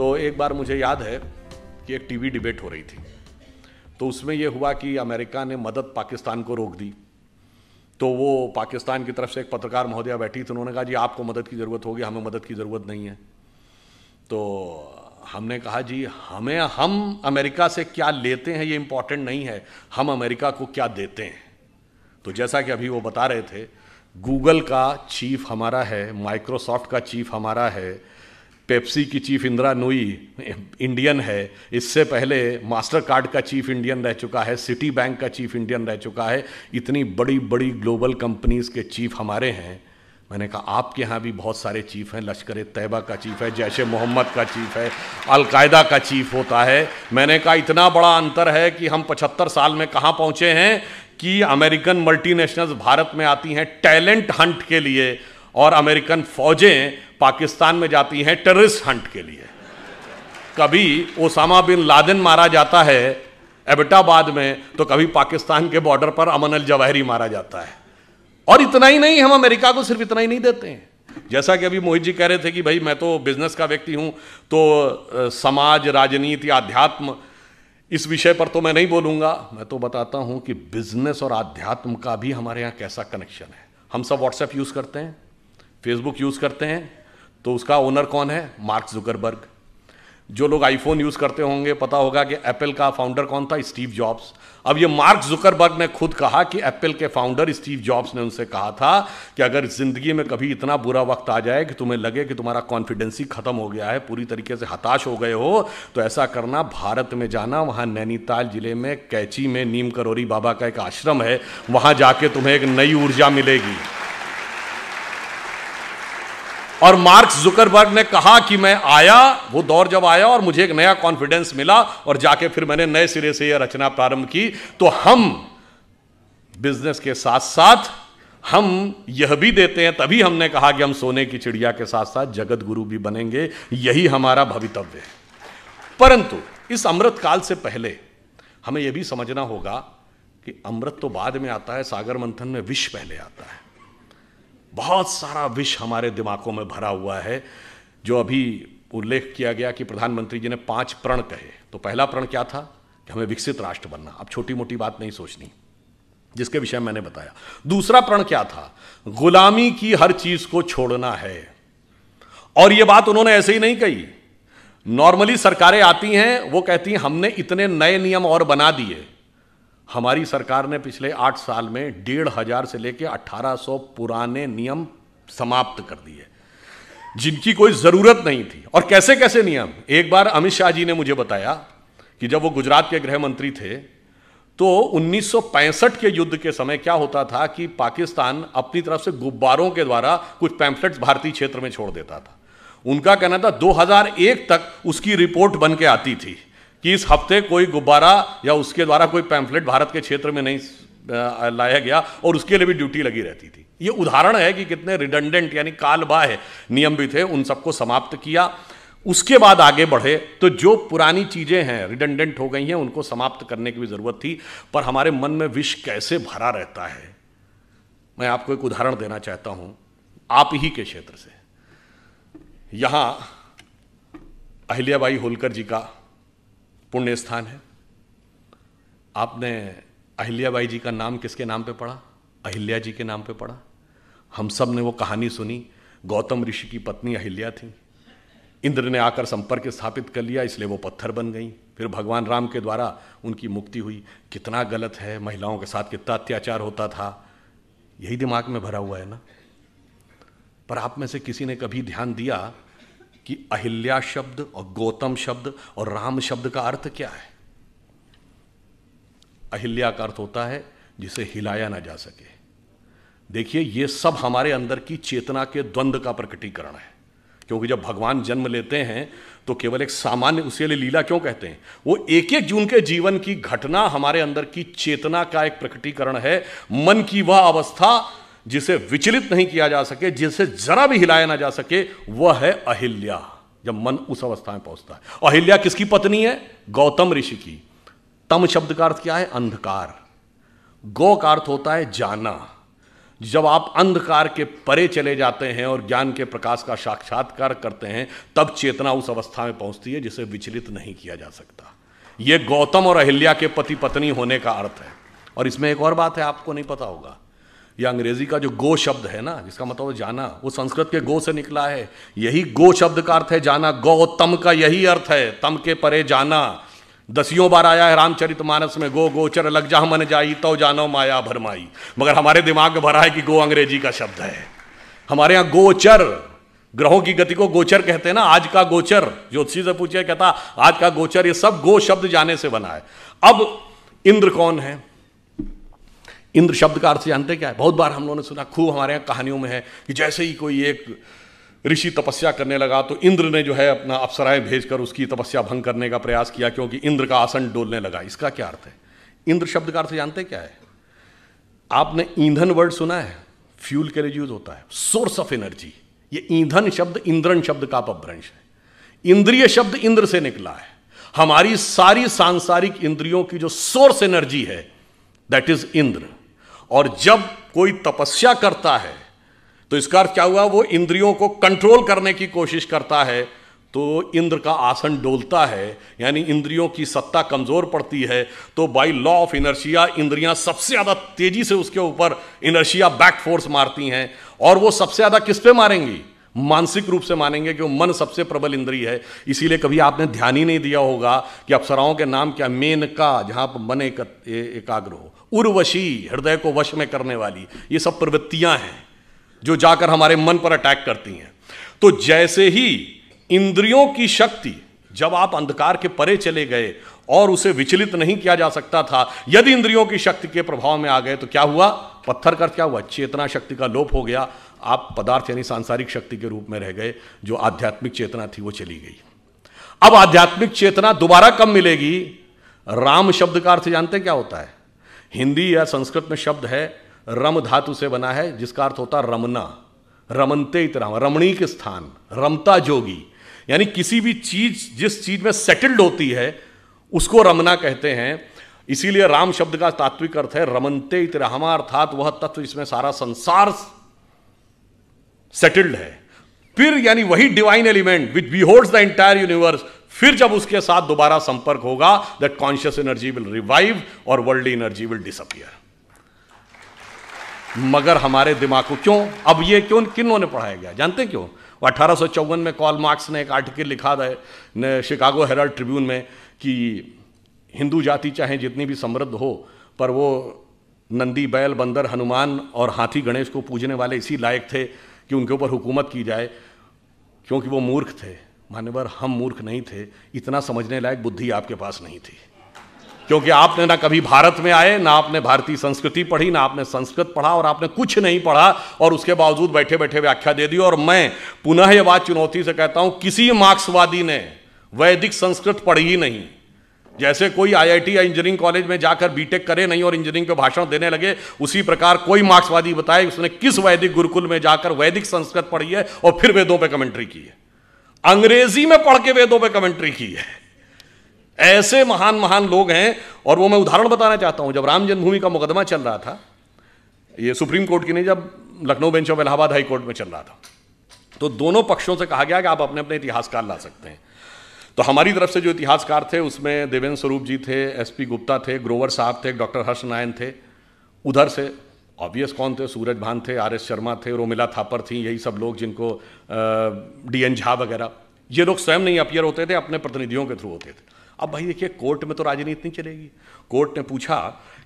तो एक बार मुझे याद है कि एक टीवी डिबेट हो रही थी, तो उसमें यह हुआ कि अमेरिका ने मदद पाकिस्तान को रोक दी। तो वो पाकिस्तान की तरफ से एक पत्रकार महोदया बैठी थी, उन्होंने कहा जी आपको मदद की ज़रूरत होगी, हमें मदद की ज़रूरत नहीं है। तो हमने कहा जी हम अमेरिका से क्या लेते हैं ये इंपॉर्टेंट नहीं है, हम अमेरिका को क्या देते हैं। तो जैसा कि अभी वो बता रहे थे, गूगल का चीफ हमारा है, माइक्रोसॉफ्ट का चीफ हमारा है, पेप्सी की चीफ इंदिरा नूई इंडियन है, इससे पहले मास्टर कार्ड का चीफ इंडियन रह चुका है, सिटी बैंक का चीफ इंडियन रह चुका है, इतनी बड़ी बड़ी ग्लोबल कंपनीज के चीफ हमारे हैं। मैंने कहा आपके यहाँ भी बहुत सारे चीफ हैं, लश्कर तैयबा का चीफ है, जैश ए मोहम्मद का चीफ है, अलकायदा का चीफ होता है। मैंने कहा इतना बड़ा अंतर है कि हम 75 साल में कहाँ पहुँचे हैं कि अमेरिकन मल्टीनेशनल्स भारत में आती हैं टैलेंट हंट के लिए और अमेरिकन फौजें पाकिस्तान में जाती हैं टेररिस्ट हंट के लिए। कभी ओसामा बिन लादेन मारा जाता है एबटाबाद में, तो कभी पाकिस्तान के बॉर्डर पर अमन अल जवाहिरी मारा जाता है। और इतना ही नहीं, हम अमेरिका को सिर्फ इतना ही नहीं देते हैं। जैसा कि अभी मोहित जी कह रहे थे कि भाई मैं तो बिजनेस का व्यक्ति हूं, तो समाज, राजनीति, आध्यात्म, इस विषय पर तो मैं नहीं बोलूंगा। मैं तो बताता हूं कि बिजनेस और आध्यात्म का भी हमारे यहां कैसा कनेक्शन है। हम सब व्हाट्सएप यूज करते हैं, फेसबुक यूज करते हैं, तो उसका ओनर कौन है? Mark Zuckerberg. जो लोग आईफोन यूज करते होंगे पता होगा कि एप्पल का फाउंडर कौन था? Steve jobs. अब ये मार्क जुकरबर्ग ने खुद कहा कि एप्पल के फाउंडर स्टीव जॉब्स ने उनसे कहा था कि अगर जिंदगी में कभी इतना बुरा वक्त आ जाए कि तुम्हें लगे कि तुम्हारा कॉन्फिडेंस ही खत्म हो गया है, पूरी तरीके से हताश हो गए हो, तो ऐसा करना, भारत में जाना, वहां नैनीताल जिले में कैची में नीम करोरी बाबा का एक आश्रम है, वहां जाके तुम्हें एक नई ऊर्जा मिलेगी। और मार्क जुकरबर्ग ने कहा कि मैं आया, वो दौर जब आया और मुझे एक नया कॉन्फिडेंस मिला और जाके फिर मैंने नए सिरे से यह रचना प्रारंभ की। तो हम बिजनेस के साथ साथ हम यह भी देते हैं, तभी हमने कहा कि हम सोने की चिड़िया के साथ साथ जगत गुरु भी बनेंगे, यही हमारा भवितव्य है। परंतु इस अमृत काल से पहले हमें यह भी समझना होगा कि अमृत तो बाद में आता है, सागर मंथन में विष पहले आता है। बहुत सारा विष हमारे दिमागों में भरा हुआ है। जो अभी उल्लेख किया गया कि प्रधानमंत्री जी ने 5 प्रण कहे, तो पहला प्रण क्या था? कि हमें विकसित राष्ट्र बनना। अब छोटी मोटी बात नहीं सोचनी, जिसके विषय मैंने बताया। दूसरा प्रण क्या था? गुलामी की हर चीज को छोड़ना है। और यह बात उन्होंने ऐसे ही नहीं कही। नॉर्मली सरकारें आती हैं, वो कहती हैं हमने इतने नए नियम और बना दिए। हमारी सरकार ने पिछले 8 साल में 1500 से लेकर 1800 पुराने नियम समाप्त कर दिए, जिनकी कोई जरूरत नहीं थी। और कैसे कैसे नियम? एक बार अमित शाह जी ने मुझे बताया कि जब वो गुजरात के गृह मंत्री थे, तो 1965 के युद्ध के समय क्या होता था कि पाकिस्तान अपनी तरफ से गुब्बारों के द्वारा कुछ पैम्फलेट्स भारतीय क्षेत्र में छोड़ देता था। उनका कहना था 2001 तक उसकी रिपोर्ट बन के आती थी कि इस हफ्ते कोई गुब्बारा या उसके द्वारा कोई पैम्फलेट भारत के क्षेत्र में नहीं लाया गया, और उसके लिए भी ड्यूटी लगी रहती थी। ये उदाहरण है कि कितने रिडंडेंट यानी कालबाह्य नियम भी थे, उन सबको समाप्त किया। उसके बाद आगे बढ़े तो जो पुरानी चीजें हैं रिडंडेंट हो गई हैं, उनको समाप्त करने की भी जरूरत थी। पर हमारे मन में विष कैसे भरा रहता है, मैं आपको एक उदाहरण देना चाहता हूं आप ही के क्षेत्र से। यहां अहिल्याबाई होलकर जी का पुण्य स्थान है। आपने अहिल्याबाई जी का नाम किसके नाम पे पढ़ा? अहिल्या जी के नाम पे पढ़ा। हम सब ने वो कहानी सुनी। गौतम ऋषि की पत्नी अहिल्या थी, इंद्र ने आकर संपर्क स्थापित कर लिया, इसलिए वो पत्थर बन गई। फिर भगवान राम के द्वारा उनकी मुक्ति हुई। कितना गलत है, महिलाओं के साथ कितना अत्याचार होता था, यही दिमाग में भरा हुआ है ना। पर आप में से किसी ने कभी ध्यान दिया कि अहिल्या शब्द और गौतम शब्द और राम शब्द का अर्थ क्या है? अहिल्या का अर्थ होता है जिसे हिलाया ना जा सके। देखिए, ये सब हमारे अंदर की चेतना के द्वंद्व का प्रकटीकरण है। क्योंकि जब भगवान जन्म लेते हैं तो केवल एक सामान्य, उसके लिए लीला क्यों कहते हैं? वो एक एक जून के जीवन की घटना हमारे अंदर की चेतना का एक प्रकटीकरण है। मन की वह अवस्था जिसे विचलित नहीं किया जा सके, जिसे जरा भी हिलाया ना जा सके, वह है अहिल्या। जब मन उस अवस्था में पहुंचता है। अहिल्या किसकी पत्नी है? गौतम ऋषि की। तम शब्द का अर्थ क्या है? अंधकार। गौ का अर्थ होता है जाना। जब आप अंधकार के परे चले जाते हैं और ज्ञान के प्रकाश का साक्षात्कार करते हैं, तब चेतना उस अवस्था में पहुंचती है जिसे विचलित नहीं किया जा सकता। यह गौतम और अहिल्या के पति पत्नी होने का अर्थ है। और इसमें एक और बात है, आपको नहीं पता होगा, यह अंग्रेजी का जो गो शब्द है ना, जिसका मतलब जाना, वो संस्कृत के गो से निकला है। यही गो शब्द का अर्थ है जाना। गौतम का यही अर्थ है, तम के परे जाना। 10 बार आया है रामचरितमानस में, गो गोचर लग जा मन जाई तो जानो माया भरमाई। मगर हमारे दिमाग में भरा है कि गो अंग्रेजी का शब्द है। हमारे यहां गोचर, ग्रहों की गति को गोचर कहते हैं ना। आज का गोचर, ज्योतिषी से पूछे, कहता आज का गोचर, ये सब गो शब्द जाने से बना है। अब इंद्र कौन है? इंद्र शब्द का अर्थ जानते क्या है? बहुत बार हम लोगों ने सुना, खूब हमारे यहाँ कहानियों में है कि जैसे ही कोई एक ऋषि तपस्या करने लगा तो इंद्र ने जो है अपना अप्सराएं भेजकर उसकी तपस्या भंग करने का प्रयास किया, क्योंकि इंद्र का आसन डोलने लगा। इसका क्या अर्थ है? इंद्र शब्द का अर्थ जानते क्या है? आपने ईंधन वर्ड सुना है? फ्यूल के लिए यूज होता है, सोर्स ऑफ एनर्जी। ये ईंधन शब्द इंद्रन शब्द का अपभ्रंश है। इंद्रिय शब्द इंद्र से निकला है। हमारी सारी सांसारिक इंद्रियों की जो सोर्स एनर्जी है, दैट इज इंद्र। और जब कोई तपस्या करता है तो इसका अर्थ क्या हुआ? वो इंद्रियों को कंट्रोल करने की कोशिश करता है, तो इंद्र का आसन डोलता है, यानी इंद्रियों की सत्ता कमजोर पड़ती है। तो बाय लॉ ऑफ इनर्शिया इंद्रियां सबसे ज्यादा तेजी से उसके ऊपर इनर्शिया बैक फोर्स मारती हैं। और वो सबसे ज्यादा किस पे मारेंगी? मानसिक रूप से मानेंगे, कि मन सबसे प्रबल इंद्रिय है। इसीलिए कभी आपने ध्यान ही नहीं दिया होगा कि अप्सराओं के नाम क्या? मेनका, जहां पर मन एकाग्र हो, उर्वशी, हृदय को वश में करने वाली। ये सब प्रवृत्तियां हैं जो जाकर हमारे मन पर अटैक करती हैं। तो जैसे ही इंद्रियों की शक्ति, जब आप अंधकार के परे चले गए और उसे विचलित नहीं किया जा सकता था, यदि इंद्रियों की शक्ति के प्रभाव में आ गए तो क्या हुआ? पत्थर का क्या हुआ? चेतना शक्ति का लोप हो गया। आप पदार्थ यानी सांसारिक शक्ति के रूप में रह गए। जो आध्यात्मिक चेतना थी वो चली गई। अब आध्यात्मिक चेतना दोबारा कब मिलेगी? राम शब्द का अर्थ जानते क्या होता है? हिंदी या संस्कृत में शब्द है, रम धातु से बना है, जिसका अर्थ होता है रमना। रमनते इतराम, रमणीक स्थान, रमता जोगी। यानी किसी भी चीज जिस चीज में सेटल्ड होती है उसको रमना कहते हैं। इसीलिए राम शब्द का तात्विक अर्थ है रमनते इतरामा, अर्थात वह तत्व जिसमें सारा संसार सेटल्ड है। फिर यानी वही divine element which beholds the entire universe, फिर जब उसके साथ दोबारा संपर्क होगा, that conscious energy will revive और वर्ल्ड एनर्जी विल डिसअपियर। मगर हमारे दिमाग को क्यों, अब ये क्यों, किन्हों ने पढ़ाया गया जानते हैं क्यों? 1854 में कार्ल मार्क्स ने एक आर्टिकल लिखा था शिकागो हेराल्ड ट्रिब्यून में कि हिंदू जाति चाहे जितनी भी समृद्ध हो, पर वो नंदी, बैल, बंदर, हनुमान और हाथी गणेश को पूजने वाले इसी लायक थे कि उनके ऊपर हुकूमत की जाए, क्योंकि वो मूर्ख थे। मान्यवर, हम मूर्ख नहीं थे, इतना समझने लायक बुद्धि आपके पास नहीं थी, क्योंकि आपने ना कभी भारत में आए, ना आपने भारतीय संस्कृति पढ़ी, ना आपने संस्कृत पढ़ा, और आपने कुछ नहीं पढ़ा, और उसके बावजूद बैठे बैठे व्याख्या दे दी। और मैं पुनः यह बात चुनौती से कहता हूं, किसी मार्क्सवादी ने वैदिक संस्कृत पढ़ी ही नहीं। जैसे कोई आईआईटी या इंजीनियरिंग कॉलेज में जाकर बीटेक करे नहीं और इंजीनियरिंग पे भाषण देने लगे, उसी प्रकार कोई मार्क्सवादी बताए उसने किस वैदिक गुरुकुल में जाकर वैदिक संस्कृत पढ़ी है और फिर वेदों पे कमेंट्री की है, अंग्रेजी में पढ़ के वेदों पे कमेंट्री की है। ऐसे महान महान लोग हैं। और वो मैं उदाहरण बताना चाहता हूं, जब राम जन्मभूमि का मुकदमा चल रहा था, ये सुप्रीम कोर्ट की नहीं, जब Lucknow bench of Allahabad high court में चल रहा था, तो दोनों पक्षों से कहा गया कि आप अपने अपने इतिहासकार ला सकते हैं। तो हमारी तरफ से जो इतिहासकार थे उसमें देवेंद्र स्वरूप जी थे, एसपी गुप्ता थे, ग्रोवर साहब थे, डॉक्टर हर्ष नारायण थे। उधर से ऑब्वियस कौन थे? सूरज भान थे, आर.एस. शर्मा थे, रोमिला थापर थी, यही सब लोग जिनको डी.एन. झा वगैरह, ये लोग स्वयं नहीं अपीयर होते थे, अपने प्रतिनिधियों के थ्रू होते थे। अब भाई देखिए, कोर्ट में तो राजनीति नहीं चलेगी। कोर्ट ने पूछा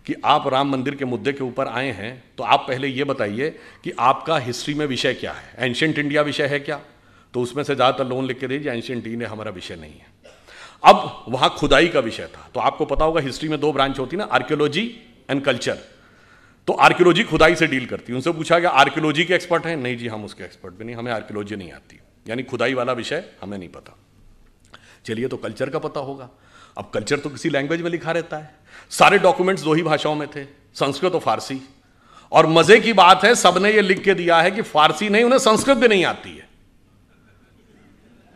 कि आप राम मंदिर के मुद्दे के ऊपर आए हैं, तो आप पहले ये बताइए कि आपका हिस्ट्री में विषय क्या है, एंशिएंट इंडिया विषय है क्या? तो उसमें से ज़्यादातर लोन लिख के दीजिए एंशिएंट इंडिया हमारा विषय नहीं है। अब वहाँ खुदाई का विषय था, तो आपको पता होगा हिस्ट्री में 2 ब्रांच होती ना, आर्कियोलॉजी एंड कल्चर। तो आर्कियोलॉजी खुदाई से डील करती है। उनसे पूछा गया आर्कियोलॉजी के एक्सपर्ट हैं? नहीं जी, हम उसके एक्सपर्ट भी नहीं, हमें आर्कियोलॉजी नहीं आती, यानी खुदाई वाला विषय हमें नहीं पता। चलिए, तो कल्चर का पता होगा। अब कल्चर तो किसी लैंग्वेज में लिखा रहता है, सारे डॉक्यूमेंट्स 2 ही भाषाओं में थे, संस्कृत और फारसी। और मजे की बात है, सबने ये लिख के दिया है कि फारसी नहीं, उन्हें संस्कृत भी नहीं आती है।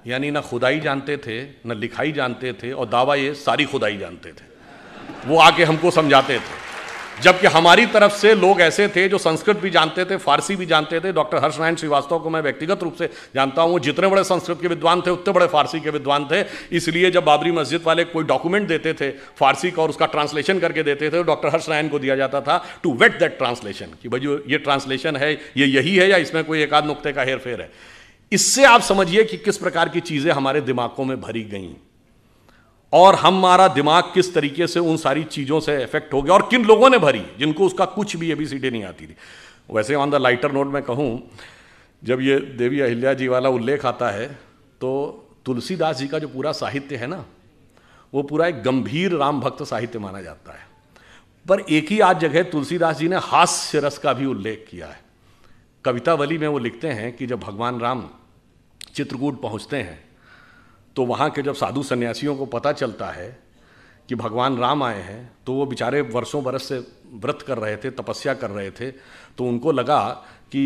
यानी ना खुदाई जानते थे, ना लिखाई जानते थे, और दावा ये सारी खुदाई जानते थे। वो आके हमको समझाते थे। जबकि हमारी तरफ से लोग ऐसे थे जो संस्कृत भी जानते थे, फारसी भी जानते थे। डॉक्टर हर्षनारायण श्रीवास्तव को मैं व्यक्तिगत रूप से जानता हूं, वो जितने बड़े संस्कृत के विद्वान थे उतने बड़े फारसी के विद्वान थे। इसलिए जब बाबरी मस्जिद वाले कोई डॉक्यूमेंट देते थे फारसी का और उसका ट्रांसलेशन करके देते थे, तो डॉक्टर हर्षनारायण को दिया जाता था टू वेट दैट ट्रांसलेशन, कि भाई जो ये ट्रांसलेशन है ये यही है या इसमें कोई एक आध नुक्ते का हेर फेर है। इससे आप समझिए कि किस प्रकार की चीजें हमारे दिमागों में भरी गई और हमारा दिमाग किस तरीके से उन सारी चीज़ों से इफेक्ट हो गया, और किन लोगों ने भरी जिनको उसका कुछ भी ABCD नहीं आती थी। वैसे ऑन द लाइटर नोट में कहूँ, जब ये देवी अहिल्या जी वाला उल्लेख आता है तो तुलसीदास जी का जो पूरा साहित्य है ना, वो पूरा एक गंभीर राम भक्त साहित्य माना जाता है। पर एक ही आध जगह तुलसीदास जी ने हास्य रस का भी उल्लेख किया है। कवितावली में वो लिखते हैं कि जब भगवान राम चित्रकूट पहुँचते हैं तो वहाँ के जब साधु सन्यासियों को पता चलता है कि भगवान राम आए हैं, तो वो बेचारे वर्षों बरस से व्रत कर रहे थे, तपस्या कर रहे थे, तो उनको लगा कि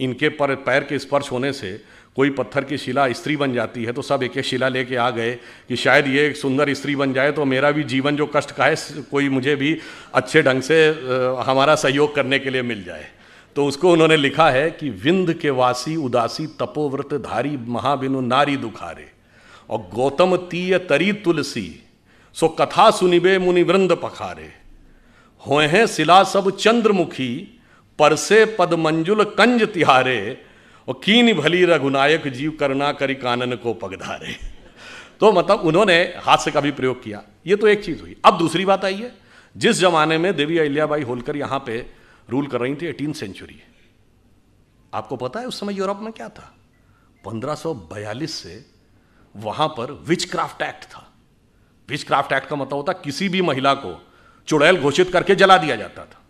इनके पैर के स्पर्श होने से कोई पत्थर की शिला स्त्री बन जाती है। तो सब एक एक शिला लेके आ गए कि शायद ये एक सुंदर स्त्री बन जाए तो मेरा भी जीवन जो कष्ट का है कोई मुझे भी अच्छे ढंग से हमारा सहयोग करने के लिए मिल जाए। तो उसको उन्होंने लिखा है कि विंध्य के वासी उदासी तपोव्रत धारी महाबिनु नारी दुखारे, और गौतम तीय तरी तुलसी सो कथा सुनिबे मुनि वृंद पखारे, होए हैं शिला सब चंद्रमुखी परसे पद मंजुल कंज तिहारे, और कीन भली रघुनायक जीव करना करी कानन को पगधारे। तो मतलब उन्होंने हास्य का भी प्रयोग किया। ये तो एक चीज हुई। अब दूसरी बात आई है, जिस जमाने में देवी अहिल्याबाई होलकर यहां पे रूल कर रही थी, 18th सेंचुरी, आपको पता है उस समय यूरोप में क्या था? 1542 से वहां पर विचक्राफ्ट एक्ट था। विचक्राफ्ट एक्ट का मतलब होता किसी भी महिला को चुड़ैल घोषित करके जला दिया जाता था।